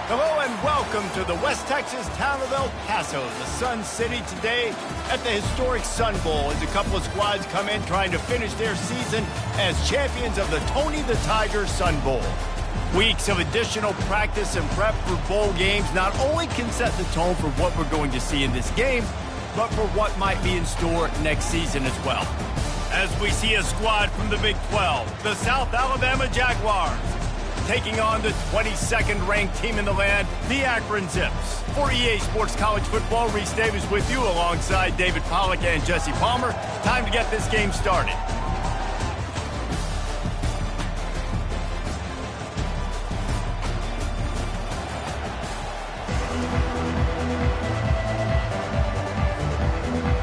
Hello and welcome to the West Texas town of El Paso, the Sun City, today at the historic Sun Bowl as a couple of squads come in trying to finish their season as champions of the Tony the Tiger Sun Bowl. Weeks of additional practice and prep for bowl games not only can set the tone for what we're going to see in this game, but for what might be in store next season as well. As we see a squad from the Big 12, the South Alabama Jaguars, taking on the 22nd ranked team in the land, the Akron Zips. For EA Sports College Football, Reese Davis with you alongside David Pollack and Jesse Palmer. Time to get this game started.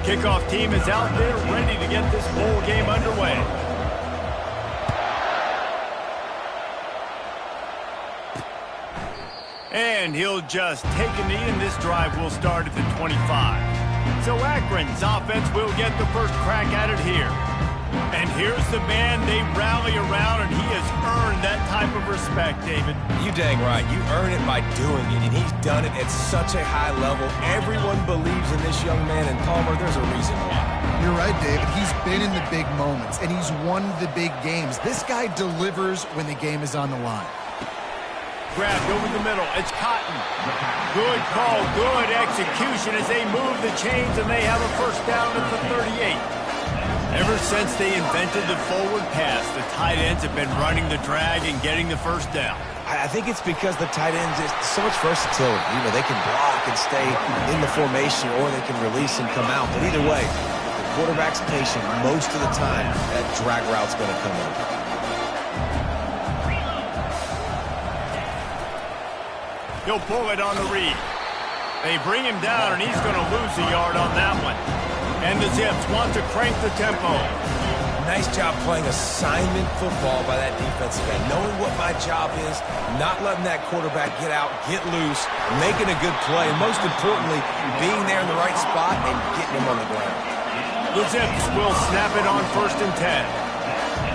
Kickoff team is out there ready to get this bowl game underway. And he'll just take a knee, and this drive will start at the 25. So Akron's offense will get the first crack at it here. And here's the man they rally around, and he has earned that type of respect, David. You dang right. You earn it by doing it, and he's done it at such a high level. Everyone believes in this young man, and Palmer, there's a reason why. You're right, David. He's been in the big moments, and he's won the big games. This guy delivers when the game is on the line. Grabbed over the middle. It's Cotton. Good call, good execution as they move the chains, and they have a first down at the 38. Ever since they invented the forward pass, the tight ends have been running the drag and getting the first down. I think it's because the tight ends is so much versatility. You know, they can block and stay in the formation, or they can release and come out. But either way, the quarterback's patient most of the time. That drag route's going to come in. He'll pull it on the read. They bring him down, and he's going to lose a yard on that one. And the Zips want to crank the tempo. Nice job playing assignment football by that defensive end. Knowing what my job is, not letting that quarterback get out, get loose, making a good play, and most importantly, being there in the right spot and getting him on the ground. The Zips will snap it on 1st and 10.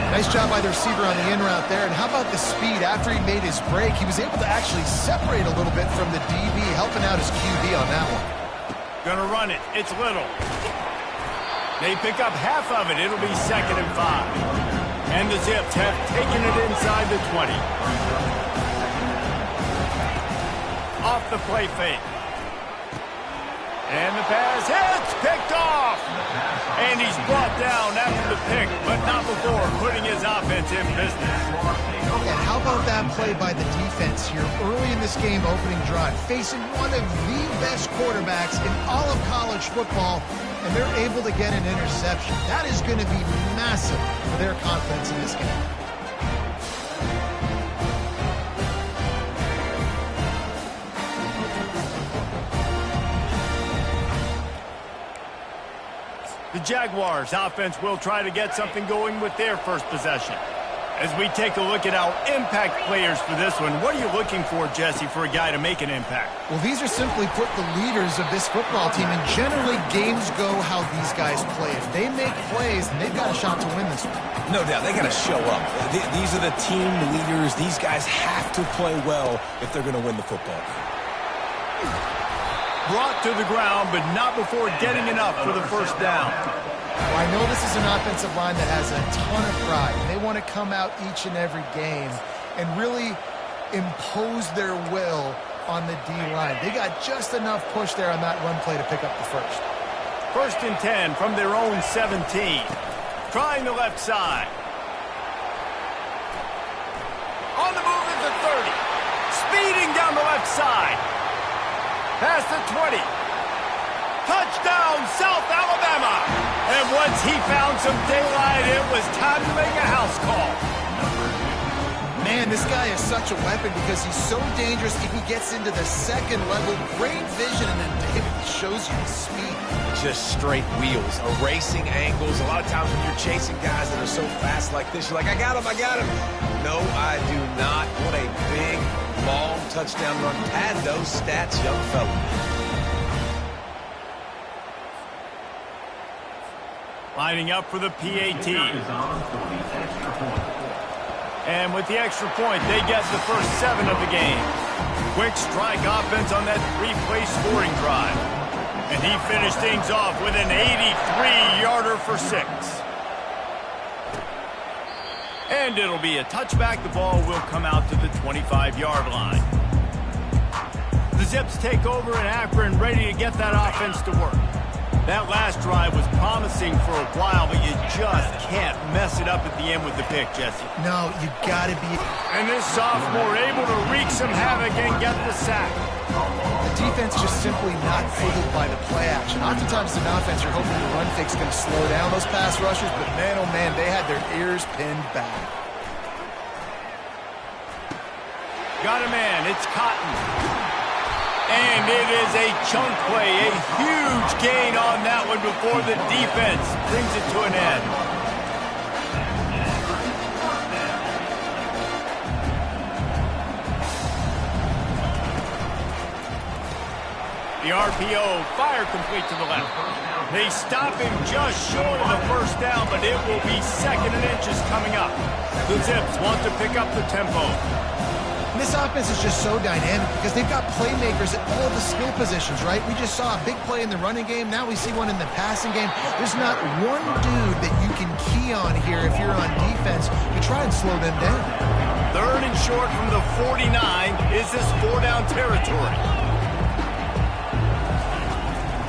Nice job by the receiver on the in route there. And how about the speed? After he made his break, he was able to actually separate a little bit from the DB, helping out his QB on that one. Gonna run it. It's Little. They pick up half of it. It'll be 2nd and 5. And the Zips have taken it inside the 20. Off the play fake. And the pass hits, picked off. And he's brought down after the pick, but not before putting his offense in business. And how about that play by the defense here early in this game opening drive, facing one of the best quarterbacks in all of college football, and they're able to get an interception. That is going to be massive for their confidence in this game. The Jaguars offense will try to get something going with their first possession. As we take a look at our impact players for this one, what are you looking for, Jesse, for a guy to make an impact? Well, these are simply put the leaders of this football team, and generally games go how these guys play. If they make plays, then they've got a shot to win this one. No doubt, they got to show up. These are the team leaders. These guys have to play well if they're going to win the football game. Brought to the ground, but not before getting enough for the first down. Well, I know this is an offensive line that has a ton of pride. They want to come out each and every game and really impose their will on the D-line. They got just enough push there on that run play to pick up the first. 1st and 10 from their own 17. Trying the left side. On the move at the 30. Speeding down the left side. Past the 20. Touchdown, South Alabama. And once he found some daylight, it was time to make a house call. Man, this guy is such a weapon because he's so dangerous if he gets into the second level. Great vision, and then David shows you his speed. Just straight wheels, erasing angles. A lot of times when you're chasing guys that are so fast like this, you're like, I got him, I got him. No, I do not. What a big, long touchdown run. Pad those stats, young fella. Lining up for the PAT. And with the extra point, they get the first 7 of the game. Quick strike offense on that three-play scoring drive. And he finished things off with an 83-yarder for 6. And it'll be a touchback. The ball will come out to the 25-yard line. The Zips take over in Akron, ready to get that offense to work. That last drive was promising for a while, but you just can't mess it up at the end with the pick, Jesse. No, you got to be. And this sophomore able to wreak some havoc and get the sack. The defense just simply not fooled by the play action. Oftentimes as an offense, you're hoping the run fix is going to slow down those pass rushers, but man, oh man, they had their ears pinned back. Got a man, it's Cotton. And it is a chunk play, a huge gain on that one before the defense brings it to an end. The RPO, fire complete to the left. They stop him just short of the first down, but it will be 2nd and inches coming up. The Zips want to pick up the tempo. This offense is just so dynamic because they've got playmakers at all the skill positions, right? We just saw a big play in the running game. Now we see one in the passing game. There's not one dude that you can key on here if you're on defense to try and slow them down. 3rd and short from the 49. Is this 4-down territory?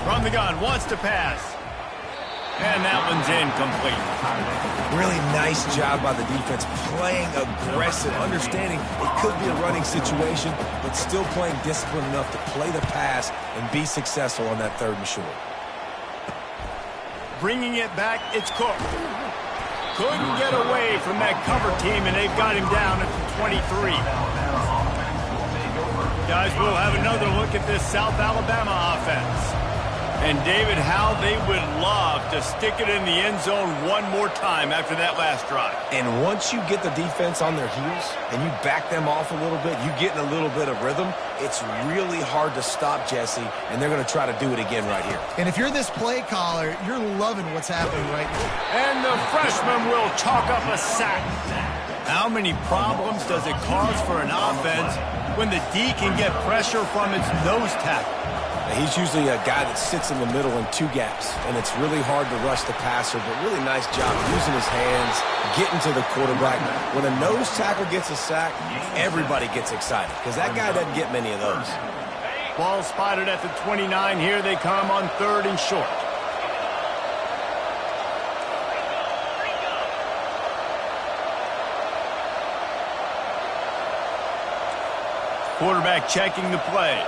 From the gun, wants to pass. And that one's incomplete. Really nice job by the defense, playing aggressive, understanding it could be a running situation, but still playing disciplined enough to play the pass and be successful on that 3rd and short. Bringing it back, it's Cook. Couldn't get away from that cover team, and they've got him down at the 23. Guys, we'll have another look at this South Alabama offense. And, David, how they would love to stick it in the end zone one more time after that last drive. And once you get the defense on their heels and you back them off a little bit, you get in a little bit of rhythm, it's really hard to stop, Jesse, and they're going to try to do it again right here. And if you're this play caller, you're loving what's happening right now. And the freshman will chalk up a sack. How many problems does it cause for an offense when the D can get pressure from its nose tackle? He's usually a guy that sits in the middle in 2 gaps, and it's really hard to rush the passer, but really nice job using his hands, getting to the quarterback. When a nose tackle gets a sack, everybody gets excited because that guy doesn't get many of those. Ball spotted at the 29. Here they come on 3rd and short. Quarterback checking the play.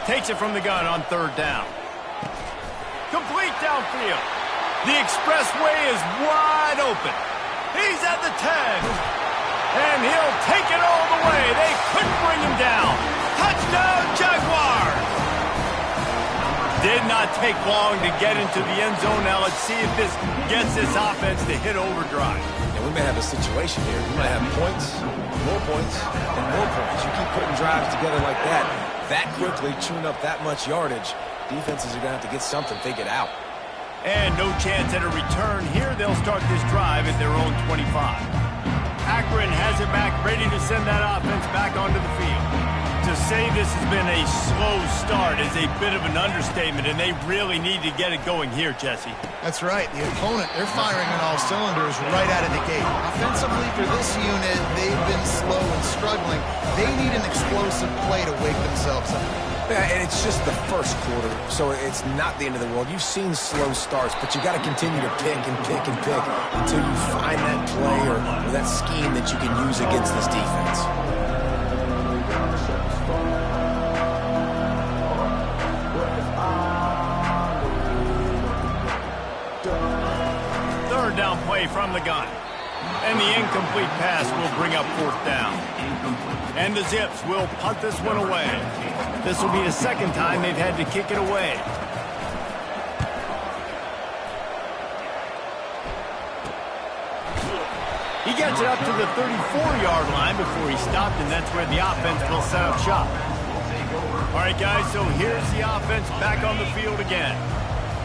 Takes it from the gun on 3rd down. Complete downfield. The expressway is wide open. He's at the 10. And he'll take it all the way. They couldn't bring him down. Touchdown, Jaguars! Did not take long to get into the end zone. Now let's see if this gets this offense to hit overdrive. And we may have a situation here. We might have points, and more points. You keep putting drives together like that quickly, chewing up that much yardage, defenses are going to have to get something figured out. And no chance at a return here. They'll start this drive at their own 25. Akron has it back, ready to send that offense back onto the field. To say this has been a slow start is a bit of an understatement, and they really need to get it going here, Jesse. That's right. The opponent, they're firing on all cylinders right out of the gate. Offensively for this unit, they've been slow and struggling. They need an explosive play to wake themselves up. Yeah, and it's just the first quarter, so it's not the end of the world. You've seen slow starts, but you got to continue to pick and pick and pick until you find that play or that scheme that you can use against this defense. 3rd down play from the gun. And the incomplete pass will bring up 4th down. And the Zips will punt this one away. This will be the 2nd time they've had to kick it away. He gets it up to the 34-yard line before he stopped, and that's where the offense will set up shop. All right, guys, so here's the offense back on the field again.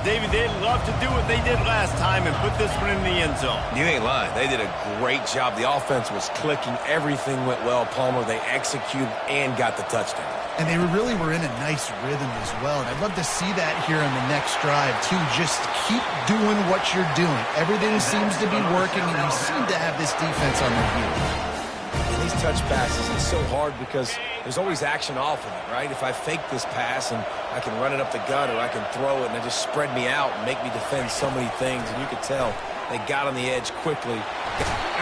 David, they'd love to do what they did last time and put this one in the end zone. You ain't lying. They did a great job. The offense was clicking. Everything went well, Palmer. They executed and got the touchdown. And they really were in a nice rhythm as well. And I'd love to see that here on the next drive, too. Just keep doing what you're doing. Everything seems to be working, and you seem to have this defense on their heels. And these touch passes, it's so hard because there's always action off of it, right? If I fake this pass and I can run it up the gut or I can throw it and it just spread me out and make me defend so many things, and you could tell they got on the edge quickly.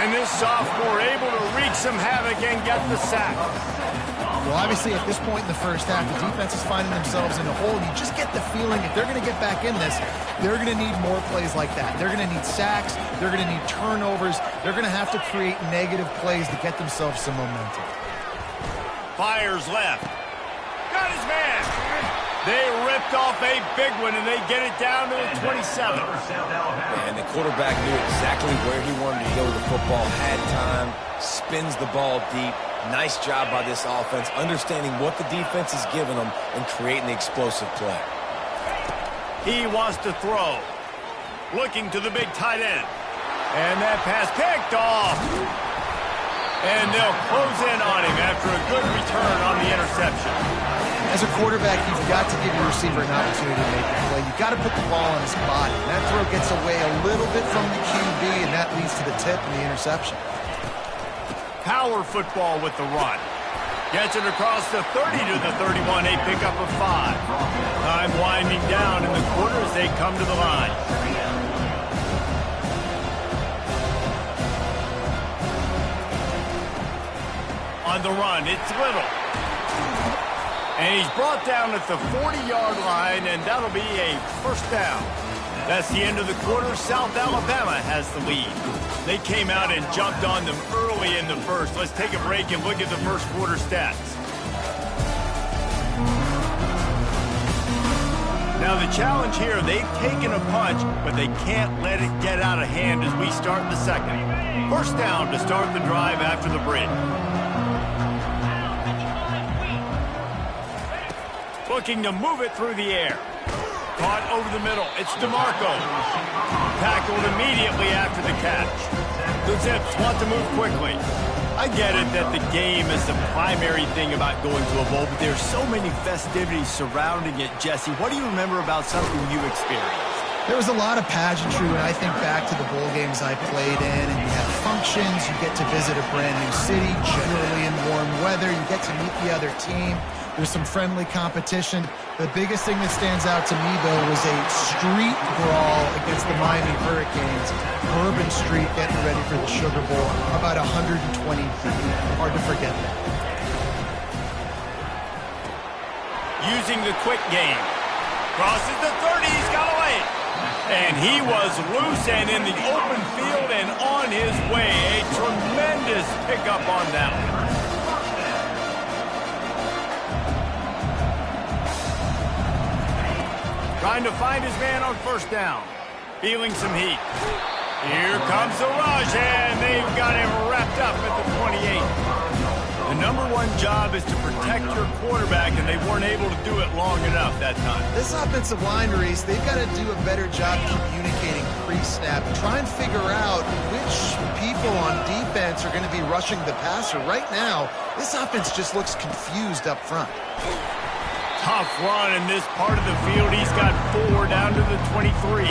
And this sophomore able to wreak some havoc and get the sack. Well, obviously, at this point in the first half, the defense is finding themselves in a hole. You just get the feeling if they're going to get back in this, they're going to need more plays like that. They're going to need sacks. They're going to need turnovers. They're going to have to create negative plays to get themselves some momentum. Fires left. Got his man. They ripped off a big one, and they get it down to the 27. And the quarterback knew exactly where he wanted to go with the football, had time, spins the ball deep. Nice job by this offense, understanding what the defense is giving them and creating the explosive play. He wants to throw. Looking to the big tight end. And that pass picked off. And they'll close in on him after a good return on the interception. As a quarterback, you've got to give your receiver an opportunity to make a play. You've got to put the ball on his body. That throw gets away a little bit from the QB, and that leads to the tip and the interception. Power football with the run. Gets it across the 30 to the 31, a pickup of 5. Time winding down in the quarter as they come to the line. On the run, it's Little. And he's brought down at the 40-yard line, and that'll be a first down. That's the end of the quarter. South Alabama has the lead. They came out and jumped on them early in the first. Let's take a break and look at the first quarter stats. Now the challenge here, they've taken a punch, but they can't let it get out of hand as we start the second. First down to start the drive after the break. Looking to move it through the air. Caught over the middle. It's DeMarco. Tackled immediately after the catch. The Zips want to move quickly. I get it that the game is the primary thing about going to a bowl, but there's so many festivities surrounding it. Jesse, what do you remember about something you experienced? There was a lot of pageantry when I think back to the bowl games I played in, and you have functions, you get to visit a brand new city, generally in warm weather, you get to meet the other team. There's some friendly competition. The biggest thing that stands out to me, though, was a street brawl against the Miami Hurricanes. Bourbon Street getting ready for the Sugar Bowl, about 120 feet. Hard to forget that. Using the quick game. Crosses the 30, he's got away. And he was loose and in the open field and on his way. A tremendous pickup on that one. Trying to find his man on first down. Feeling some heat. Here comes the rush, and they've got him wrapped up at the 28. The number one job is to protect your quarterback, and they weren't able to do it long enough that time. This offensive line, Reese, they've got to do a better job communicating pre-snap. Try and figure out which people on defense are going to be rushing the passer. Right now, this offense just looks confused up front. Tough run in this part of the field. He's got 4 down to the 23.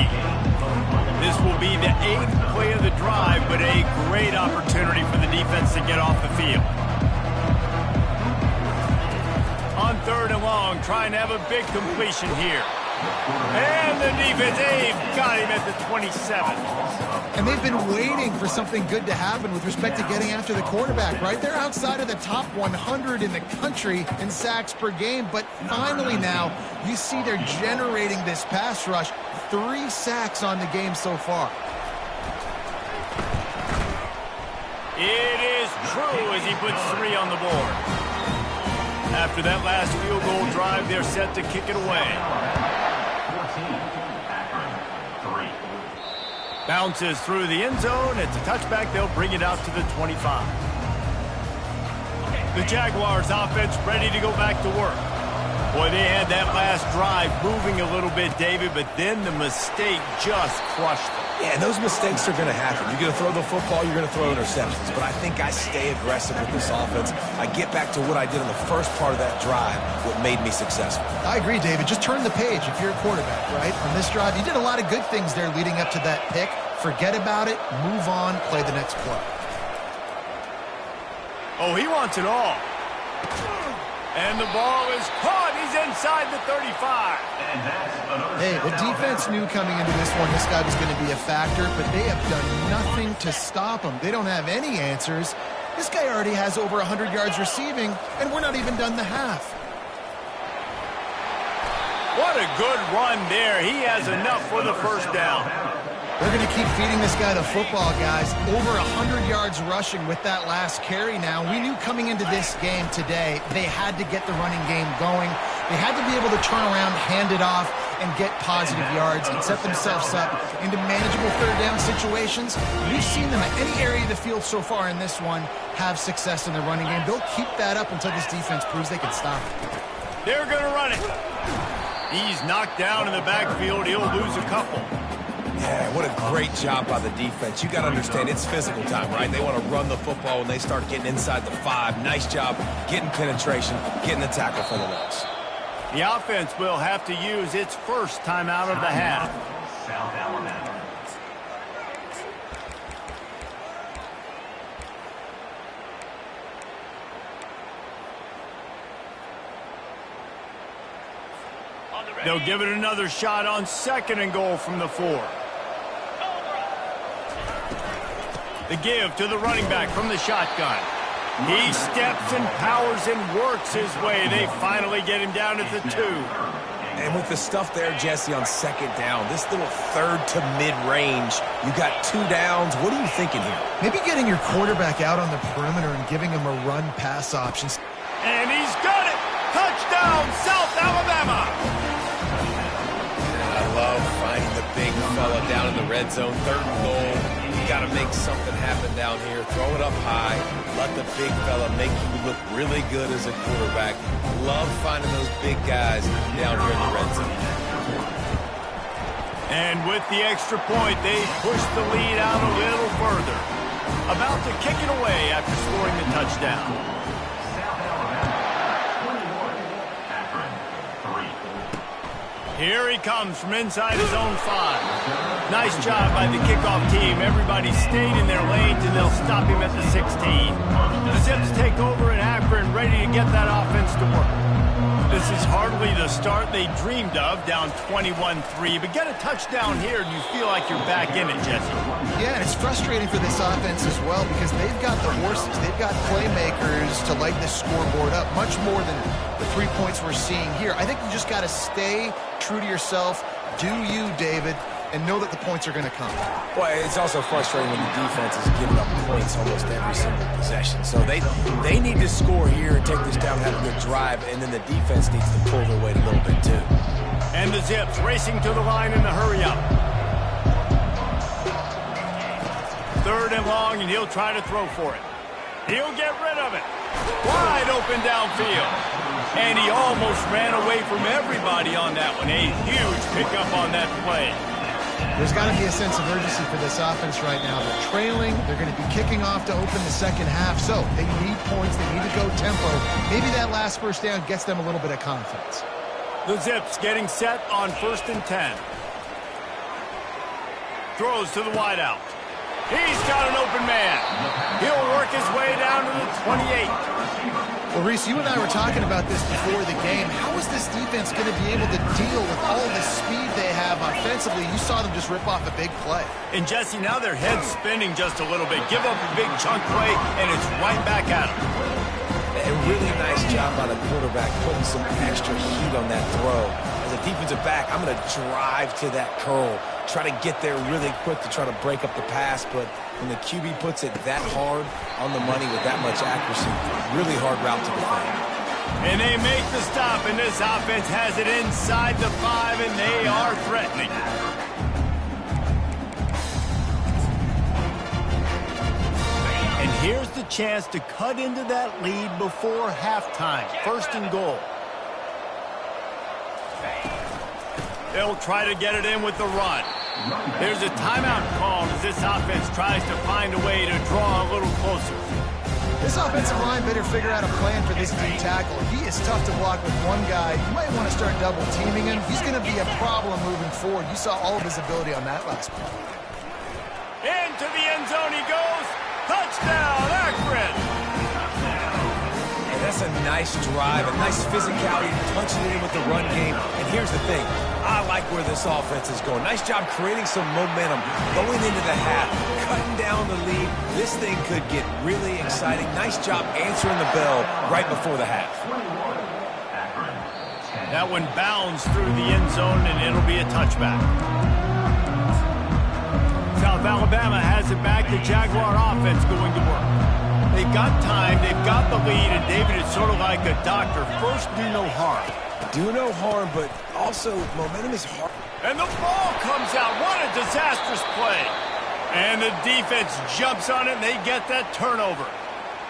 This will be the 8th play of the drive, but a great opportunity for the defense to get off the field. On 3rd and long, trying to have a big completion here. And the defense, they've got him at the 27. And they've been waiting for something good to happen with respect to getting after the quarterback, right? They're outside of the top 100 in the country in sacks per game, but finally now you see they're generating this pass rush. 3 sacks on the game so far. It is true as he puts 3 on the board. After that last field goal drive, they're set to kick it away. Bounces through the end zone. It's a touchback. They'll bring it out to the 25. The Jaguars offense ready to go back to work. Boy, they had that last drive moving a little bit, David, but then the mistake just crushed them. Yeah, and those mistakes are going to happen. You're going to throw the football, you're going to throw interceptions. But I think I stay aggressive with this offense. I get back to what I did in the first part of that drive, what made me successful. I agree, David. Just turn the page if you're a quarterback, right? On this drive, you did a lot of good things there leading up to that pick. Forget about it, move on, play the next play. Oh, he wants it all. And the ball is caught. He's inside the 35. Hey, the defense knew coming into this one this guy was going to be a factor, but they have done nothing to stop him. They don't have any answers. This guy already has over 100 yards receiving, and we're not even done the half. What a good run there. He has enough for the first down. They're going to keep feeding this guy the football, guys. Over 100 yards rushing with that last carry now. We knew coming into this game today they had to get the running game going. They had to be able to turn around, hand it off, and get positive yards and set themselves up into manageable third down situations. We've seen them at any area of the field so far in this one have success in the running game. They'll keep that up until this defense proves they can stop it. They're going to run it. He's knocked down in the backfield. He'll lose a couple. Yeah, what a great job by the defense. You got to understand, it's physical time, right? They want to run the football when they start getting inside the 5. Nice job getting penetration, getting the tackle for the loss. The offense will have to use its first timeout of the half. South Alabama. They'll give it another shot on 2nd and goal from the 4. The give to the running back from the shotgun. He steps and powers and works his way. They finally get him down at the 2. And with the stuff there, Jesse, on 2nd down, this little third to mid-range, you got 2 downs. What are you thinking here? Maybe getting your quarterback out on the perimeter and giving him a run-pass option. And he's got it! Touchdown, South Alabama! I love finding the big fella down in the red zone, 3rd and goal. You got to make something happen down here. Throw it up high. Let the big fella make you look really good as a quarterback. Love finding those big guys down here in the red zone. And with the extra point, they push the lead out a little further. About to kick it away after scoring the touchdown. South Alabama, 21. Akron, 3. Here he comes from inside his own 5. Nice job by the kickoff team. Everybody stayed in their lanes, and they'll stop him at the 16. The Zips take over in Akron, ready to get that offense to work. This is hardly the start they dreamed of, down 21-3. But get a touchdown here, and you feel like you're back in it, Jesse. Yeah, and it's frustrating for this offense as well because they've got the horses. They've got playmakers to light the scoreboard up, much more than the 3 points we're seeing here. I think you just got to stay true to yourself. Do you, David, and know that the points are going to come. Well, it's also frustrating when the defense is giving up points almost every single possession. So they need to score here and take this down and have a good drive, and then the defense needs to pull their weight a little bit too. And the Zips racing to the line in the hurry-up. 3rd and long, and he'll try to throw for it. He'll get rid of it. Wide open downfield. And he almost ran away from everybody on that one. A huge pickup on that play. There's got to be a sense of urgency for this offense right now. They're trailing. They're going to be kicking off to open the 2nd half. So they need points. They need to go tempo. Maybe that last first down gets them a little bit of confidence. The Zips getting set on 1st and 10. Throws to the wideout. He's got an open man. He'll work his way down to the 28. Well, Reese, you and I were talking about this before the game. How is this defense going to be able to deal with all the speed they have offensively? You saw them just rip off a big play. And, Jesse, now their head's spinning just a little bit. Give up a big chunk play, and it's right back at them. A really nice job by the quarterback putting some extra heat on that throw. As a defensive back, I'm going to drive to that curl, try to get there really quick to try to break up the pass, but when the QB puts it that hard on the money with that much accuracy, really hard route to defend. And they make the stop, and this offense has it inside the 5, and they are threatening. And here's the chance to cut into that lead before halftime. 1st and goal. They'll try to get it in with the run. There's a timeout called as this offense tries to find a way to draw a little closer. This offensive line better figure out a plan for this deep tackle. He is tough to block with one guy. You might want to start double teaming him. He's going to be a problem moving forward. You saw all of his ability on that last play. Into the end zone he goes. Touchdown, Akron! And that's a nice drive, a nice physicality, punching it in with the run game. And here's the thing. I like where this offense is going. Nice job creating some momentum, going into the half, cutting down the lead. This thing could get really exciting. Nice job answering the bell right before the half. That one bounds through the end zone, and it'll be a touchback. South Alabama has it back. The Jaguar offense going to work. They've got time, they've got the lead, and David, it's sort of like a doctor. First, do no harm. Do no harm, but also momentum is hard. And the ball comes out. What a disastrous play. And the defense jumps on it, and they get that turnover.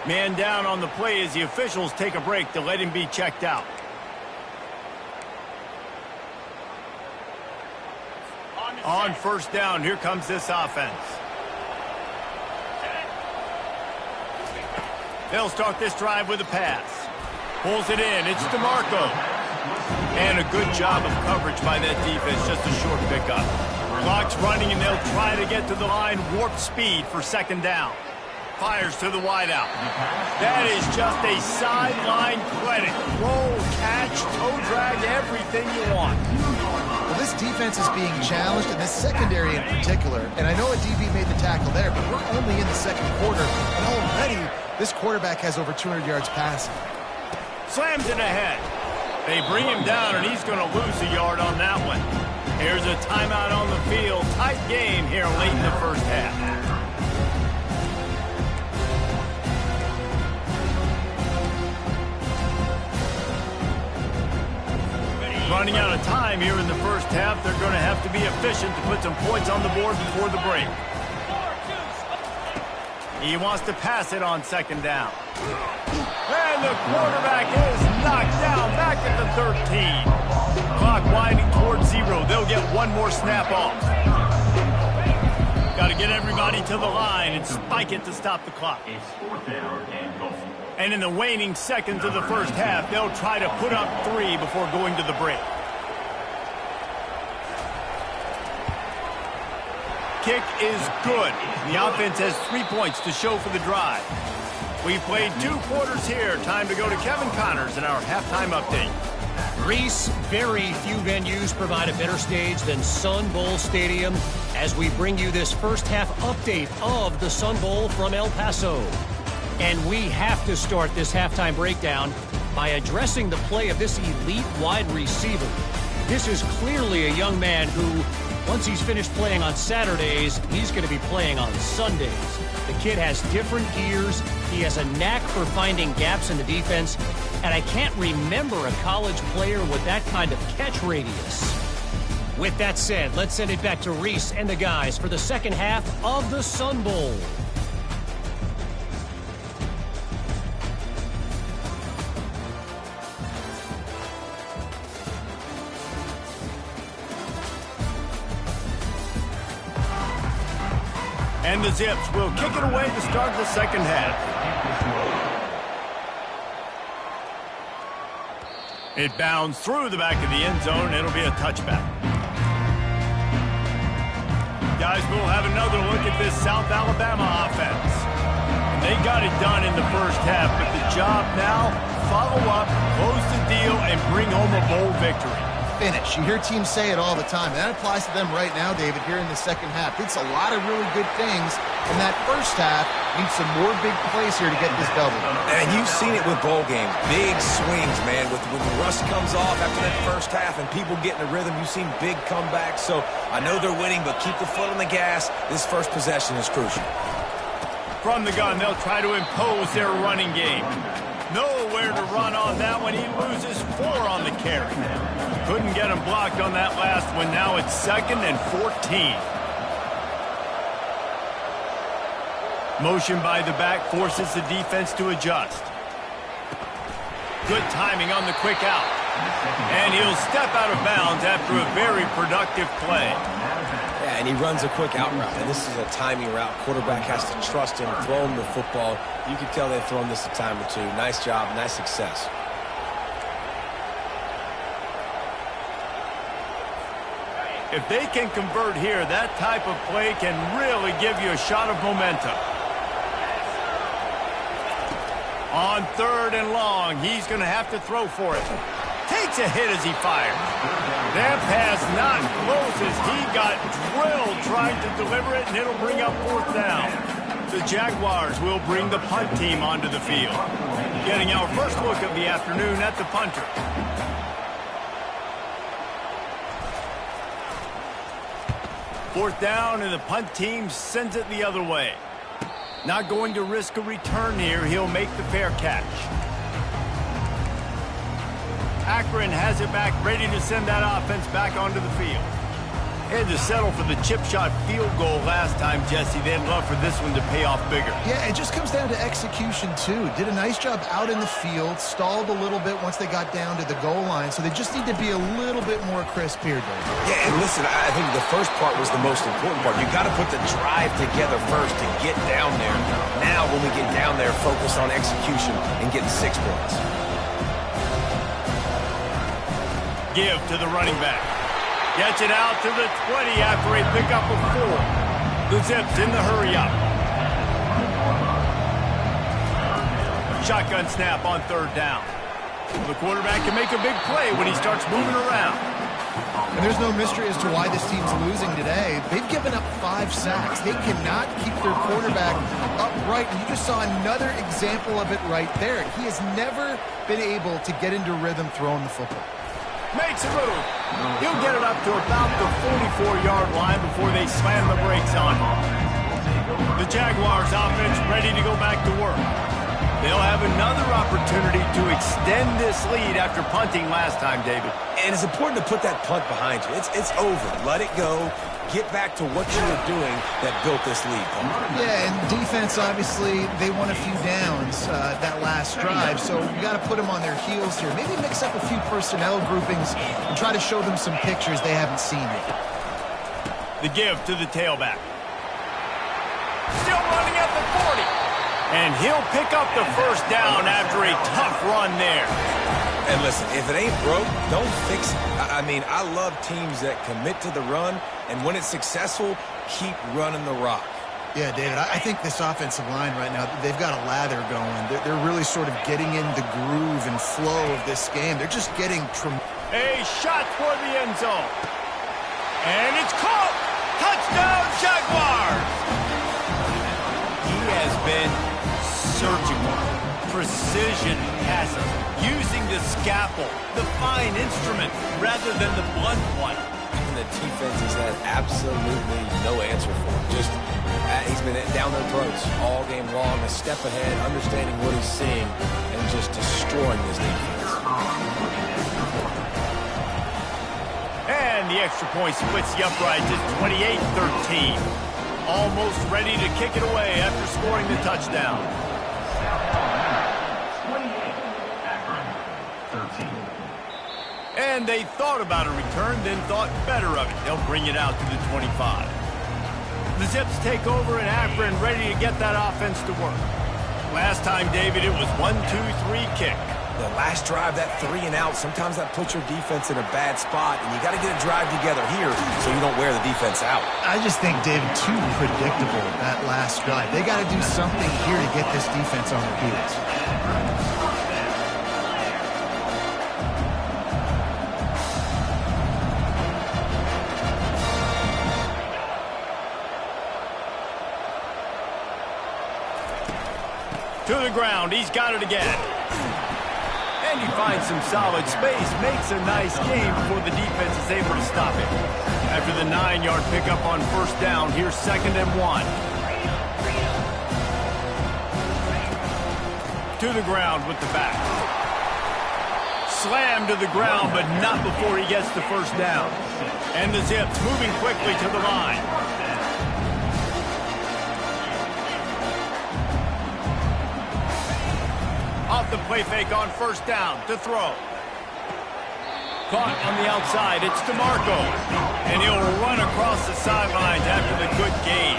Man down on the play as the officials take a break to let him be checked out. On first down, here comes this offense. They'll start this drive with a pass. Pulls it in. It's DeMarco. And a good job of coverage by that defense. Just a short pickup. Clock's running, and they'll try to get to the line. Warp speed for second down. Fires to the wideout. That is just a sideline credit. Roll, catch, toe drag, everything you want. Well, this defense is being challenged, and this secondary in particular. And I know a DB made the tackle there, but we're only in the second quarter, and already this quarterback has over 200 yards passing. Slams it ahead. They bring him down, and he's going to lose a yard on that one. Here's a timeout on the field. Tight game here late in the first half. Running out of time here in the first half. They're going to have to be efficient to put some points on the board before the break. He wants to pass it on second down. And the quarterback is knocked down back at the 13. Clock winding towards 0. They'll get one more snap off. Got to get everybody to the line and spike it to stop the clock. It's fourth down and goal. And in the waning seconds of the first half, they'll try to put up 3 before going to the break. Kick is good. The offense has 3 points to show for the drive. We played 2 quarters here. Time to go to Kevin Connors in our halftime update. Reese, very few venues provide a better stage than Sun Bowl Stadium as we bring you this first half update of the Sun Bowl from El Paso. And we have to start this halftime breakdown by addressing the play of this elite wide receiver. This is clearly a young man who, once he's finished playing on Saturdays, he's going to be playing on Sundays. The kid has different gears. He has a knack for finding gaps in the defense. And I can't remember a college player with that kind of catch radius. With that said, let's send it back to Reese and the guys for the second half of the Sun Bowl. And the Zips will kick it away to start the second half. It bounds through the back of the end zone, and it'll be a touchback. Guys, we'll have another look at this South Alabama offense. They got it done in the first half, but the job now, follow up, close the deal, and bring home a bowl victory. Finish. You hear teams say it all the time. That applies to them right now, David, here in the second half. It's a lot of really good things in that first half. Need some more big plays here to get this double. And you've seen it with bowl games. Big swings, man. When the rust comes off after that first half and people get in the rhythm, you've seen big comebacks. So I know they're winning, but keep the foot on the gas. This first possession is crucial. From the gun, they'll try to impose their running game. Nowhere to run on that one. He loses 4 on the carry. Couldn't get him blocked on that last one. Now it's 2nd and 14. Motion by the back forces the defense to adjust. Good timing on the quick out. And he'll step out of bounds after a very productive play. Yeah, and he runs a quick out route, and this is a timing route. Quarterback has to trust him, throw him the football. You can tell they've thrown this a time or two. Nice job, nice success. If they can convert here, that type of play can really give you a shot of momentum. On 3rd and long, he's going to have to throw for it. Takes a hit as he fires. That pass not close as he got drilled trying to deliver it, and it'll bring up 4th down. The Jaguars will bring the punt team onto the field. Getting our first look of the afternoon at the punter. Fourth down, and the punt team sends it the other way. Not going to risk a return here. He'll make the fair catch. Akron has it back, ready to send that offense back onto the field. Had to settle for the chip shot field goal last time, Jesse. They'd love for this one to pay off bigger. Yeah, it just comes down to execution, too. Did a nice job out in the field, stalled a little bit once they got down to the goal line, so they just need to be a little bit more crisp here, David. Yeah, and listen, I think the first part was the most important part. You got to put the drive together first to get down there. Now, when we get down there, focus on execution and getting 6 points. Give to the running back. Gets it out to the 20 after a pickup of 4. The Zips in the hurry-up. Shotgun snap on 3rd down. The quarterback can make a big play when he starts moving around. And there's no mystery as to why this team's losing today. They've given up 5 sacks. They cannot keep their quarterback upright. And you just saw another example of it right there. He has never been able to get into rhythm throwing the football. Makes a move. He'll get it up to about the 44-yard line before they slam the brakes on him. The Jaguars offense ready to go back to work. They'll have another opportunity to extend this lead after punting last time, David. And it's important to put that punt behind you. It's over. Let it go. Get back to what you were doing that built this lead. Yeah, and defense, obviously, they won a few downs that last drive, so you got to put them on their heels here. Maybe mix up a few personnel groupings and try to show them some pictures they haven't seen yet. The give to the tailback. Still running at the 40. And he'll pick up the first down after a tough run there. And listen, if it ain't broke, don't fix it. I mean, I love teams that commit to the run, and when it's successful, keep running the rock. Yeah, David, I think this offensive line right now, they've got a lather going. They're really sort of getting in the groove and flow of this game. They're just getting a shot for the end zone. And it's caught. Touchdown, Jaguars. He has been surgical, precision passes, using the scalpel, the fine instrument, rather than the blunt one. And the defense has had absolutely no answer for him. Just, he's been down their throats all game long, a step ahead, understanding what he's seeing, and just destroying this defense. And the extra point splits the uprights. It's 28-13. Almost ready to kick it away after scoring the touchdown. And they thought about a return, then thought better of it. They'll bring it out to the 25. The Zips take over in Akron, ready to get that offense to work. Last time, David, it was 1-2-3 kick. The last drive, that 3 and out, sometimes that puts your defense in a bad spot, and you got to get a drive together here so you don't wear the defense out. I just think, David, too predictable that last drive. They got to do something here to get this defense on their heels. To the ground, he's got it again. And he finds some solid space, makes a nice game before the defense is able to stop it. After the 9-yard pickup on first down, here's 2nd and 1. To the ground with the back. Slammed to the ground, but not before he gets the first down. And the Zips moving quickly to the line. Off the play fake on first down to throw. caught on the outside. It's DeMarco. And he'll run across the sidelines after the good gain.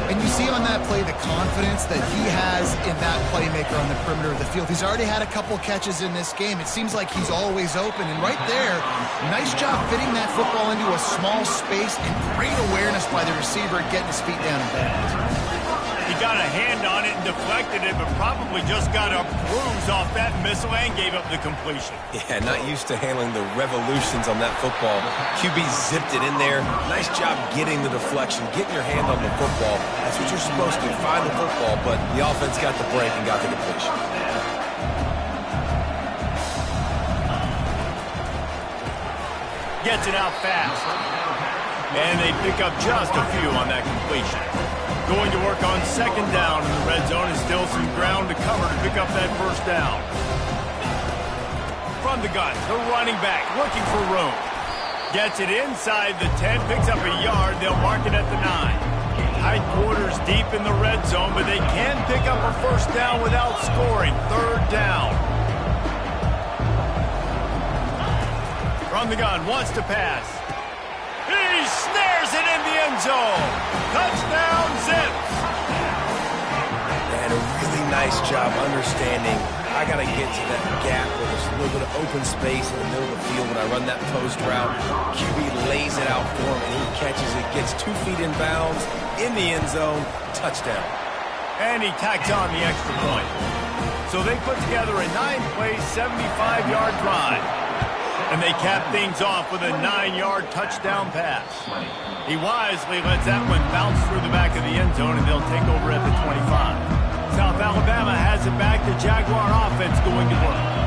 And you see on that play the confidence that he has in that playmaker on the perimeter of the field. He's already had a couple catches in this game. It seems like he's always open. And right there, nice job fitting that football into a small space and great awareness by the receiver getting his feet down in bounds. He got a hand on it and deflected it, but probably just got a bruise off that missile and gave up the completion. Yeah, not used to handling the revolutions on that football. QB zipped it in there. Nice job getting the deflection, getting your hand on the football. That's what you're supposed to do, find the football, but the offense got the break and got the completion. Gets it out fast. And they pick up just a few on that completion. Going to work on second down in the red zone, and still some ground to cover to pick up that first down. From the gun, the running back looking for room. Gets it inside the 10, picks up a yard. They'll mark it at the 9. Tight quarters deep in the red zone, but they can pick up a first down without scoring. Third down. From the gun, wants to pass. He snares it in the end zone. Touchdown, Zips. And a really nice job understanding I got to get to that gap where there's a little bit of open space in the middle of the field when I run that post route. QB lays it out for him, and he catches it, gets 2 feet in bounds, in the end zone, touchdown. And he tacks on the extra point. So they put together a 9-play, 75-yard drive. And they cap things off with a 9-yard touchdown pass. He wisely lets that one bounce through the back of the end zone, and they'll take over at the 25. South Alabama has it back. The Jaguar offense going to work.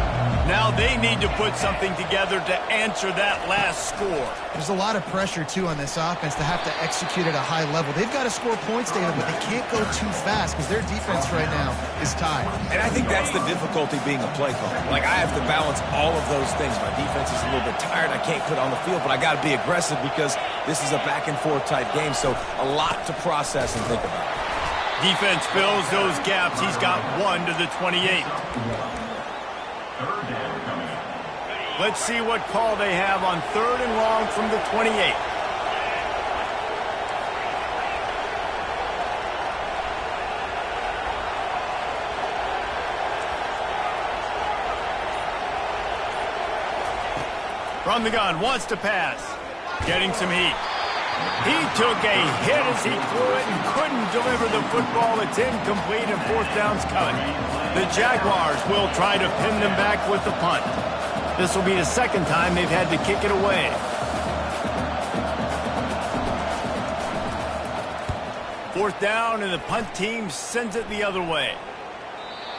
Now they need to put something together to answer that last score. There's a lot of pressure, too, on this offense to have to execute at a high level. They've got to score points, David, but they can't go too fast because their defense right now is tied. And I think that's the difficulty being a play caller. Like, I have to balance all of those things. My defense is a little bit tired. I can't put it on the field, but I got to be aggressive because this is a back-and-forth type game, so a lot to process and think about. Defense fills those gaps. He's got 1 to the 28. Let's see what call they have on 3rd and long from the 28. From the gun, wants to pass. Getting some heat. He took a hit as he threw it and couldn't deliver the football. It's incomplete and 4th down's coming. The Jaguars will try to pin them back with the punt. This will be the 2nd time they've had to kick it away. Fourth down, and the punt team sends it the other way.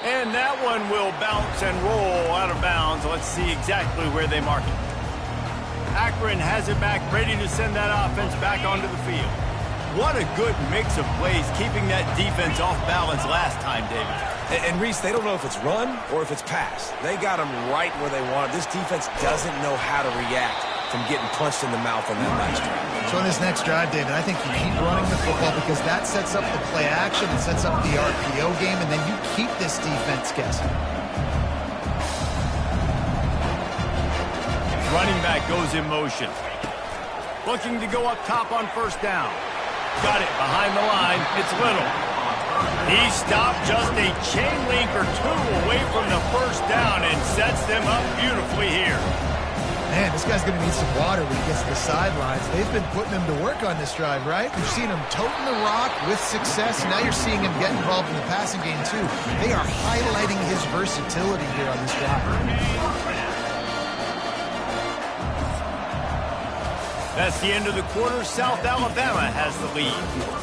And that one will bounce and roll out of bounds. Let's see exactly where they mark it. Akron has it back, ready to send that offense back onto the field. What a good mix of plays, keeping that defense off balance last time, David. And Reese, they don't know if it's run or if it's pass. They got them right where they want it. This defense doesn't know how to react from getting punched in the mouth on that last drive. So in this next drive, David, I think you keep running the football because that sets up the play action, it sets up the RPO game, and then you keep this defense guessing. Running back goes in motion. Looking to go up top on first down. Got it behind the line. It's Little. He stopped just a chain link or 2 away from the first down and sets them up beautifully here. Man, this guy's going to need some water when he gets to the sidelines. They've been putting him to work on this drive, right? You've seen him toting the rock with success. Now you're seeing him get involved in the passing game, too. They are highlighting his versatility here on this drive. That's the end of the quarter. South Alabama has the lead.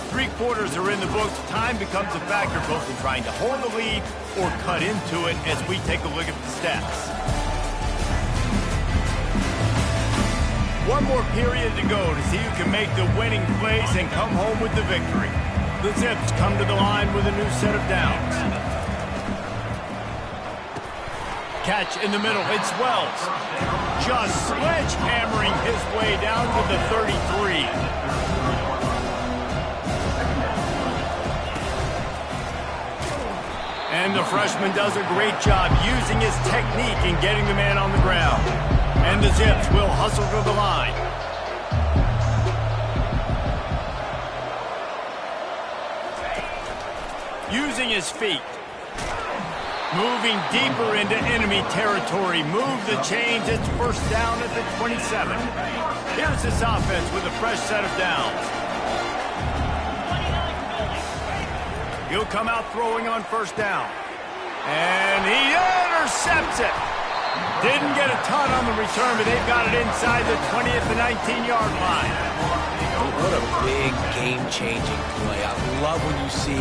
3 quarters are in the books. Time becomes a factor both in trying to hold the lead or cut into it as we take a look at the stats. 1 more period to go to see who can make the winning plays and come home with the victory. The Zips come to the line with a new set of downs. Catch in the middle. It's Wells. Just sledgehammering his way down to the 33. And the freshman does a great job using his technique and getting the man on the ground. And the Zips will hustle to the line. Using his feet. Moving deeper into enemy territory. Move the chains. It's first down at the 27. Here's this offense with a fresh set of downs. He'll come out throwing on first down. And he intercepts it. Didn't get a ton on the return, but they've got it inside the 20 at the 19-yard line. What a big game-changing play. I love when you see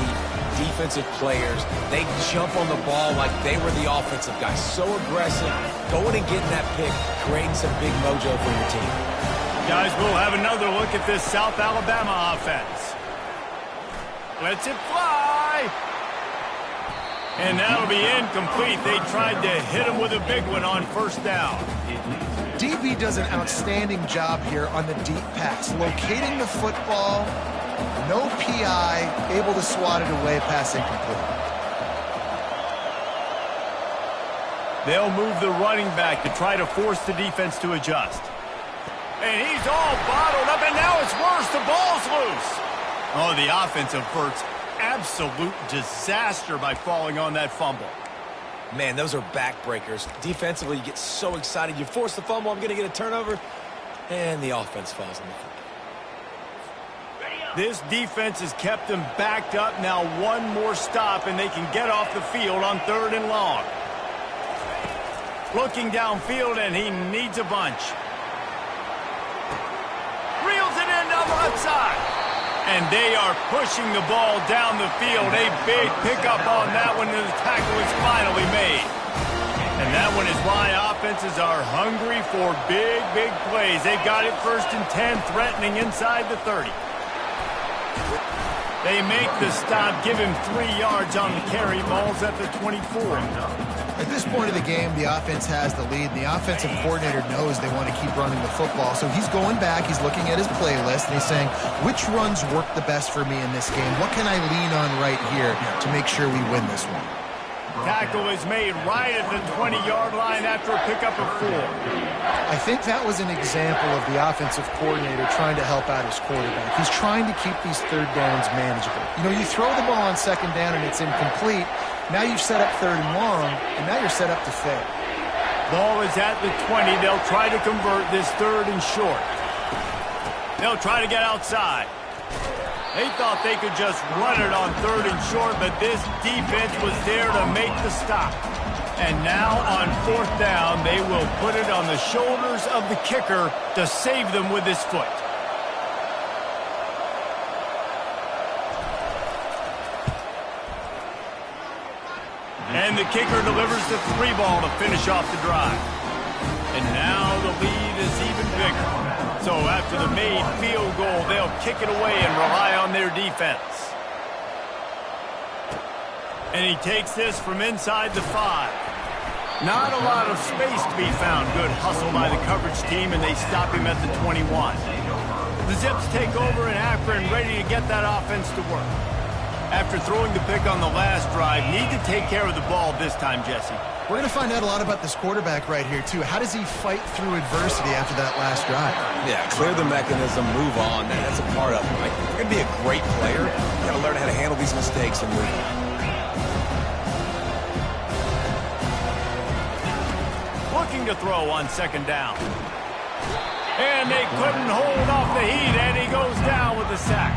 defensive players, they jump on the ball like they were the offensive guys. So aggressive, going and getting that pick, creating some big mojo for your team. Guys, we'll have another look at this South Alabama offense. Lets it fly. And that'll be incomplete. They tried to hit him with a big one on first down. DB does an outstanding job here on the deep pass, locating the football, no PI, able to swat it away, pass incomplete. They'll move the running back to try to force the defense to adjust. And he's all bottled up, and now it's worse. The ball's loose. Oh, the offense averts absolute disaster by falling on that fumble. Man, those are backbreakers. Defensively, you get so excited. You force the fumble, I'm going to get a turnover, and the offense falls on the field. This defense has kept them backed up. Now one more stop, and they can get off the field on 3rd and long. Looking downfield, and he needs a bunch. Reels it in down the left side. And they are pushing the ball down the field. A big pickup on that one, and the tackle is finally made. And that one is why offenses are hungry for big, big plays. They've got it 1st and 10, threatening inside the 30. They make the stop, give him 3 yards on the carry. Ball's at the 24. At this point of the game, the offense has the lead. The offensive coordinator knows they want to keep running the football. So he's going back, he's looking at his playlist, and he's saying, which runs work the best for me in this game? What can I lean on right here to make sure we win this one? Tackle is made right at the 20-yard line after a pickup of 4. I think that was an example of the offensive coordinator trying to help out his quarterback. He's trying to keep these 3rd downs manageable. You know, you throw the ball on 2nd down and it's incomplete. Now you've set up 3rd and long, and now you're set up to fail. Ball is at the 20. They'll try to convert this 3rd and short. They'll try to get outside. They thought they could just run it on 3rd and short, but this defense was there to make the stop. And now on 4th down, they will put it on the shoulders of the kicker to save them with his foot. And the kicker delivers the 3 ball to finish off the drive. And now the lead is even bigger. So after the made field goal, they'll kick it away and rely on their defense. And he takes this from inside the 5. Not a lot of space to be found. Good hustle by the coverage team, and they stop him at the 21. The Zips take over in Akron, ready to get that offense to work. After throwing the pick on the last drive, need to take care of the ball this time, Jesse. We're going to find out a lot about this quarterback right here, too. How does he fight through adversity after that last drive? Yeah, clear the mechanism, move on. That's a part of it, right? If you're going to be a great player, you got to learn how to handle these mistakes and move on. Looking to throw on 2nd down. And they couldn't hold off the heat, and he goes down with the sack.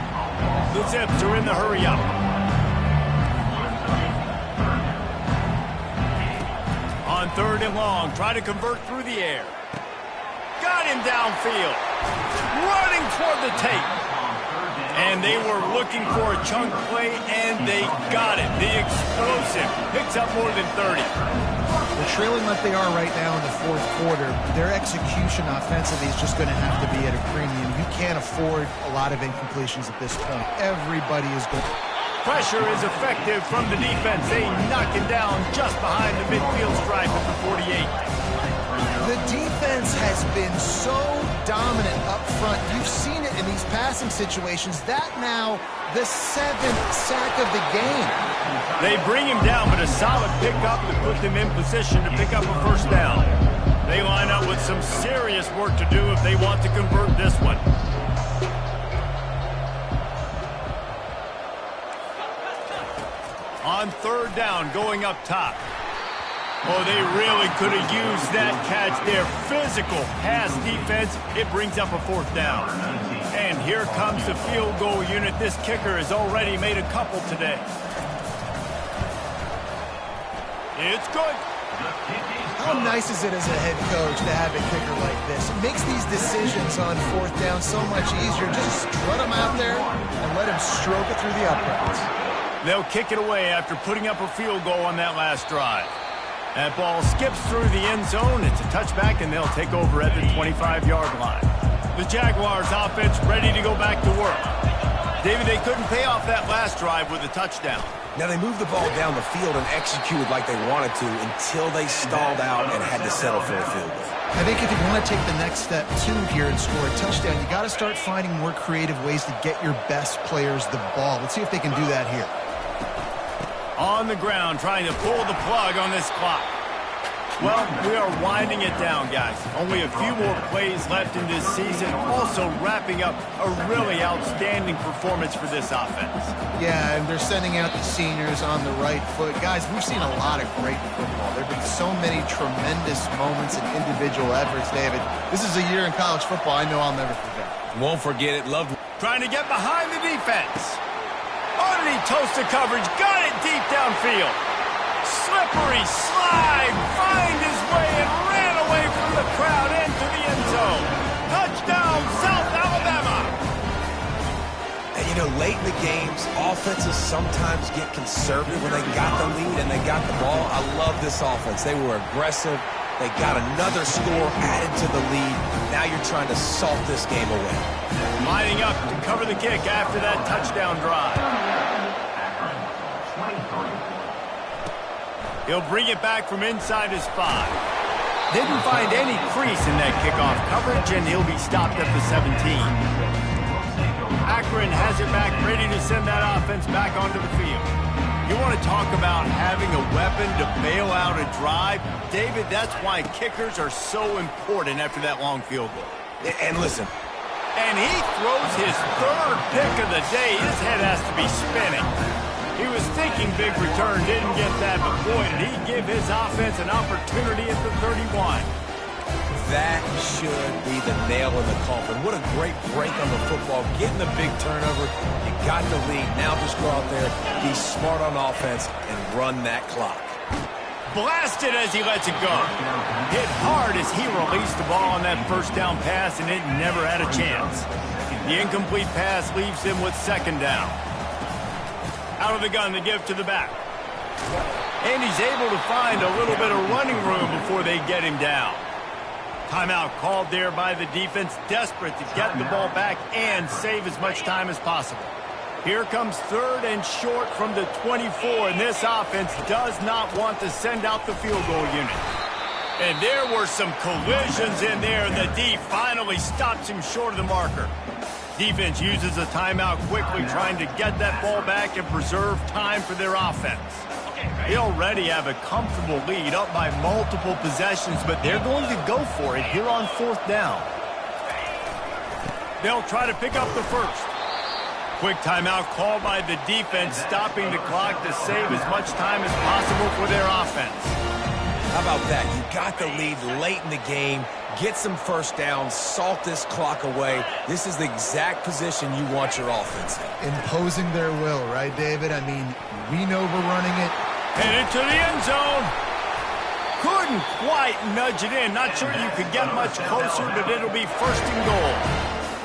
The Zips are in the hurry-up. On 3rd and long, try to convert through the air. Got him downfield. Running toward the tape. And they were looking for a chunk play, and they got it. The explosive picks up more than 30. They're trailing like they are right now in the 4th quarter. Their execution offensively is just going to have to be at a premium. You can't afford a lot of incompletions at this point. Everybody is going. Pressure is effective from the defense. They knock him down just behind the midfield stripe at the 48. The defense has been so dominant up front. You've seen it in these passing situations. That now the 7th sack of the game. They bring him down, but a solid pickup to put them in position to pick up a 1st down. They line up with some some serious work to do if they want to convert this one. On third down, going up top. Oh, they really could have used that catch there. Physical pass defense. It brings up a fourth down. And here comes the field goal unit. This kicker has already made a couple today. It's good. How nice is it as a head coach to have a kicker like this? It makes these decisions on fourth down so much easier. Just strut him out there and let him stroke it through the uprights. They'll kick it away after putting up a field goal on that last drive. That ball skips through the end zone. It's a touchback, and they'll take over at the 25-yard line. The Jaguars offense ready to go back to work. David, they couldn't pay off that last drive with a touchdown. Now, they moved the ball down the field and executed like they wanted to until they stalled out and had to settle for a field goal. I think if you want to take the next step, too, here and score a touchdown, you got to start finding more creative ways to get your best players the ball. Let's see if they can do that here. On the ground, trying to pull the plug on this clock. Well, we are winding it down, guys. Only a few more plays left in this season. Also wrapping up a really outstanding performance for this offense. Yeah, and they're sending out the seniors on the right foot. Guys, we've seen a lot of great football. There have been so many tremendous moments and individual efforts, David. This is a year in college football I know I'll never forget. Won't forget it. Loved. Trying to get behind the defense. Underneath toasted coverage, got it deep downfield. Slippery slide, find his way and ran away from the crowd into the end zone. Touchdown, South Alabama. And you know, late in the games, offenses sometimes get conservative when they got the lead and they got the ball. I love this offense. They were aggressive. They got another score added to the lead. Now you're trying to salt this game away. Lining up to cover the kick after that touchdown drive. He'll bring it back from inside his 5. Didn't find any crease in that kickoff coverage, and he'll be stopped at the 17. Akron has it back, ready to send that offense back onto the field. You want to talk about having a weapon to bail out a drive? David, that's why kickers are so important after that long field goal. And listen. And he throws his third pick of the day. His head has to be spinning. He was thinking big return, didn't get that, but boy, did he give his offense an opportunity at the 31. That should be the nail in the coffin. What a great break on the football. Getting the big turnover. You got the lead. Now just go out there, be smart on offense, and run that clock. Blasted as he lets it go. Hit hard as he released the ball on that first down pass, and it never had a chance. The incomplete pass leaves him with second down. Out of the gun, the give to the back. And he's able to find a little bit of running room before they get him down. Timeout called there by the defense, desperate to get the ball back and save as much time as possible. Here comes third and short from the 24, and this offense does not want to send out the field goal unit. And there were some collisions in there, and the D finally stops him short of the marker. Defense uses a timeout quickly, trying to get that ball back and preserve time for their offense. They already have a comfortable lead, up by multiple possessions, but they're going to go for it here on fourth down. They'll try to pick up the first. Quick timeout called by the defense, stopping the clock to save as much time as possible for their offense. How about that? You got the lead late in the game. Get some first downs, salt this clock away. This is the exact position you want your offense in. Imposing their will, right, David? I mean, we know we're running it. Headed to the end zone. Couldn't quite nudge it in. Not sure you could get much closer, but it'll be first and goal.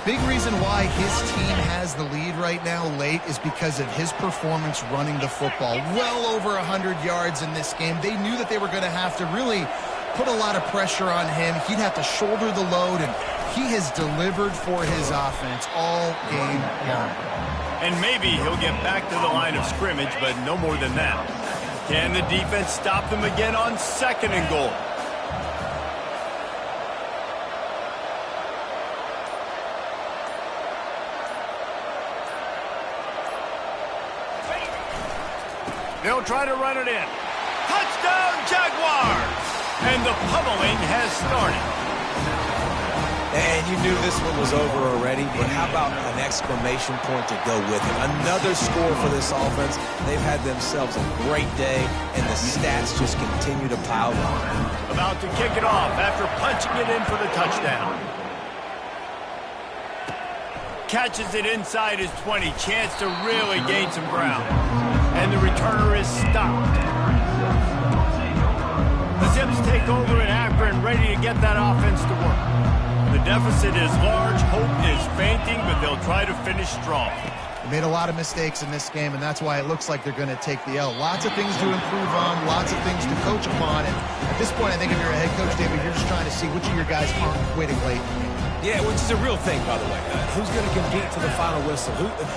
Big reason why his team has the lead right now late is because of his performance running the football. Well over 100 yards in this game. They knew that they were going to have to really put a lot of pressure on him. He'd have to shoulder the load, and he has delivered for his offense all game long. And maybe he'll get back to the line of scrimmage, but no more than that. Can the defense stop them again on second and goal? They'll try to run it in. Touchdown, Jaguars! And the pummeling has started. And you knew this one was over already, but how about an exclamation point to go with it? Another score for this offense. They've had themselves a great day, and the stats just continue to pile on. About to kick it off after punching it in for the touchdown. Catches it inside his 20. Chance to really gain some ground. And the returner is stopped. The Zips take over in Akron, ready to get that offense to work. The deficit is large. Hope is fainting, but they'll try to finish strong. They made a lot of mistakes in this game, and that's why it looks like they're going to take the L. Lots of things to improve on, lots of things to coach upon. And at this point, I think if you're a head coach, David, you're just trying to see which of your guys aren't quitting late. Yeah, which is a real thing, by the way. Who's going to compete to the final whistle?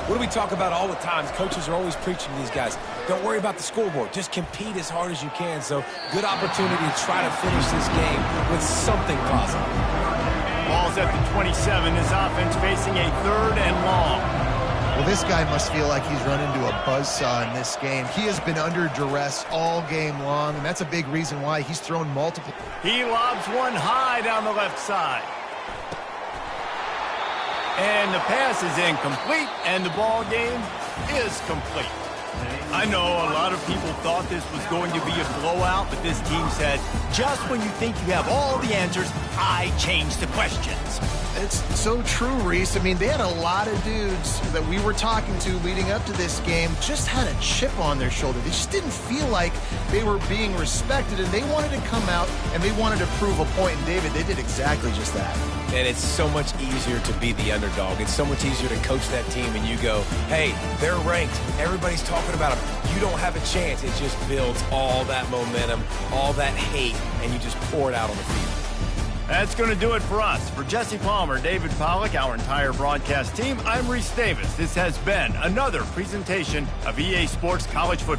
What do we talk about all the time? Coaches are always preaching to these guys. Don't worry about the scoreboard. Just compete as hard as you can. So, good opportunity to try to finish this game with something positive. Ball's at the 27. This offense facing a 3rd and long. Well, this guy must feel like he's run into a buzzsaw in this game. He has been under duress all game long, and that's a big reason why he's thrown multiple. He lobs one high down the left side. And the pass is incomplete, and the ball game is complete. I know a lot of people thought this was going to be a blowout, but this team said, just when you think you have all the answers, I change the questions. It's so true, Reese. I mean, they had a lot of dudes that we were talking to leading up to this game just had a chip on their shoulder. They just didn't feel like they were being respected, and they wanted to come out and they wanted to prove a point. And David, they did exactly just that. And it's so much easier to be the underdog. It's so much easier to coach that team and you go, hey, they're ranked. Everybody's talking about them. You don't have a chance. It just builds all that momentum, all that hate, and you just pour it out on the field. That's going to do it for us. For Jesse Palmer, David Pollack, our entire broadcast team, I'm Reese Davis. This has been another presentation of EA Sports College Football.